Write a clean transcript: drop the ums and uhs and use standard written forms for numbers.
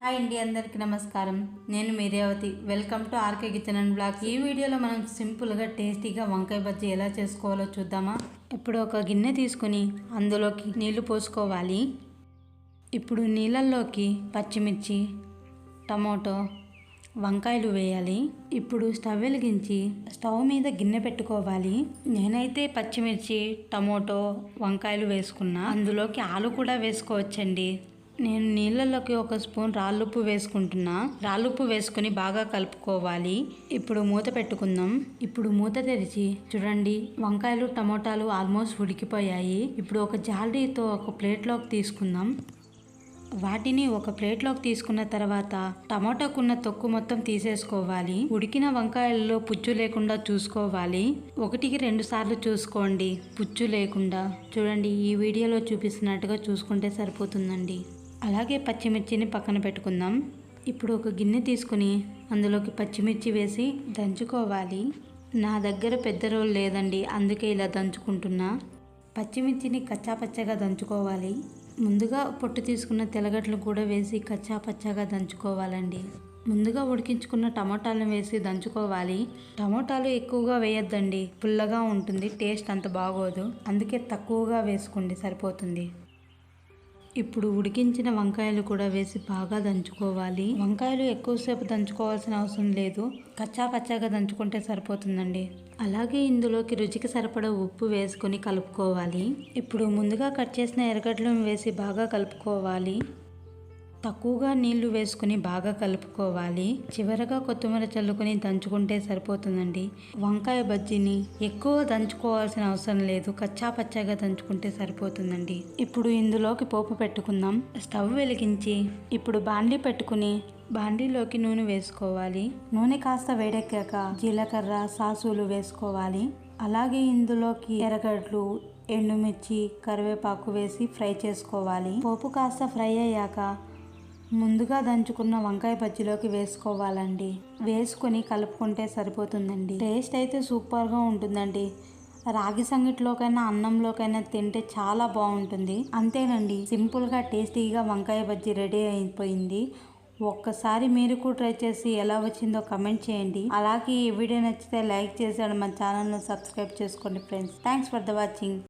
Hi అండి, అందరికీ నమస్కారం. నేను మీ Revathi. Welcome to RK kitchen and blogs. ఈ వీడియోలో మనం సింపుల్గా టేస్టీగా వంకాయ బజ్జీ ఎలా చేసుకోవాలో చూద్దామా. ఇప్పుడు ఒక గిన్నె తీసుకుని అందులోకి నీళ్లు పోసుకోవాలి. ఇప్పుడు నీళ్ళల్లోకి పచ్చిమిర్చి, టమోటో, వంకాయలు వేయాలి. ఇప్పుడు స్టవ్ వెలిగించి స్టవ్ మీద గిన్నె పెట్టుకోవాలి. నేనైతే పచ్చిమిర్చి, టమోటో, వంకాయలు వేసుకున్నా. అందులోకి ఆలు కూడా వేసుకోవచ్చండి. నేను నీళ్ళలోకి ఒక స్పూన్ రాళ్ళుప్పు వేసుకుంటున్నా. రాళ్ళుప్పు వేసుకుని బాగా కలుపుకోవాలి. ఇప్పుడు మూత పెట్టుకుందాం. ఇప్పుడు మూత తెరిచి చూడండి, వంకాయలు టమోటాలు ఆల్మోస్ట్ ఉడికిపోయాయి. ఇప్పుడు ఒక జాలీతో ఒక ప్లేట్లోకి తీసుకుందాం. వాటిని ఒక ప్లేట్లోకి తీసుకున్న తర్వాత టమాటాకున్న తొక్కు మొత్తం తీసేసుకోవాలి. ఉడికిన వంకాయల్లో పుచ్చు లేకుండా చూసుకోవాలి. 1-2 సార్లు చూసుకోండి పుచ్చు లేకుండా. చూడండి, ఈ వీడియోలో చూపిస్తున్నట్టుగా చూసుకుంటే సరిపోతుందండి. అలాగే పచ్చిమిర్చిని పక్కన పెట్టుకుందాం. ఇప్పుడు ఒక గిన్నె తీసుకుని అందులోకి పచ్చిమిర్చి వేసి దంచుకోవాలి. నా దగ్గర పెద్ద రోలు లేదండి, అందుకే ఇలా దంచుకుంటున్నా. పచ్చిమిర్చిని కచ్చాపచ్చగా దంచుకోవాలి. ముందుగా పొట్టు తీసుకున్న తెల్లగడ్డలు కూడా వేసి కచ్చాపచ్చగా దంచుకోవాలండి. ముందుగా ఉడికించుకున్న టమోటాలను వేసి దంచుకోవాలి. టమోటాలు ఎక్కువగా వేయొద్దండి, పుల్లగా ఉంటుంది, టేస్ట్ అంత బాగోదు. అందుకే తక్కువగా వేసుకోండి, సరిపోతుంది. ఇప్పుడు ఉడికించిన వంకాయలు కూడా వేసి బాగా దంచుకోవాలి. వంకాయలు ఎక్కువసేపు దంచుకోవాల్సిన అవసరం లేదు, కచ్చా పచ్చాగా దంచుకుంటే సరిపోతుందండి. అలాగే ఇందులోకి రుచికి సరిపడా ఉప్పు వేసుకొని కలుపుకోవాలి. ఇప్పుడు ముందుగా కట్ చేసిన ఎర్రగడ్డలను వేసి బాగా కలుపుకోవాలి. తక్కువగా నీళ్లు వేసుకుని బాగా కలుపుకోవాలి. చివరగా కొత్తిమీర చల్లుకొని దంచుకుంటే సరిపోతుందండి. వంకాయ బజ్జీని ఎక్కువ దంచుకోవాల్సిన అవసరం లేదు, కచ్చా పచ్చాగా దంచుకుంటే సరిపోతుందండి. ఇప్పుడు ఇందులోకి పోపు పెట్టుకుందాం. స్టవ్ వెలిగించి ఇప్పుడు బాండీ పెట్టుకుని బాండీలోకి నూనె వేసుకోవాలి. నూనె కాస్త వేడెక్కాక జీలకర్ర, సాసులు వేసుకోవాలి. అలాగే ఇందులోకి ఎర్రగడ్డలు, ఎండుమిర్చి, కరివేపాకు వేసి ఫ్రై చేసుకోవాలి. పోపు కాస్త ఫ్రై అయ్యాక ముందుగా దంచుకున్న వంకాయ బజ్జీలోకి వేసుకోవాలండి. వేసుకొని కలుపుకుంటే సరిపోతుందండి. టేస్ట్ అయితే సూపర్గా ఉంటుందండి. రాగి సంగటిలోకైనా అన్నంలోకైనా తింటే చాలా బాగుంటుంది. అంతేనండి, సింపుల్గా టేస్టీగా వంకాయ బజ్జీ రెడీ అయిపోయింది. ఒక్కసారి మీరు కూడా ట్రై చేసి ఎలా వచ్చిందో కమెంట్ చేయండి. అలాగే ఈ వీడియో నచ్చితే లైక్ చేసి మన ఛానల్ను సబ్స్క్రైబ్ చేసుకోండి friends. Thanks for the watching.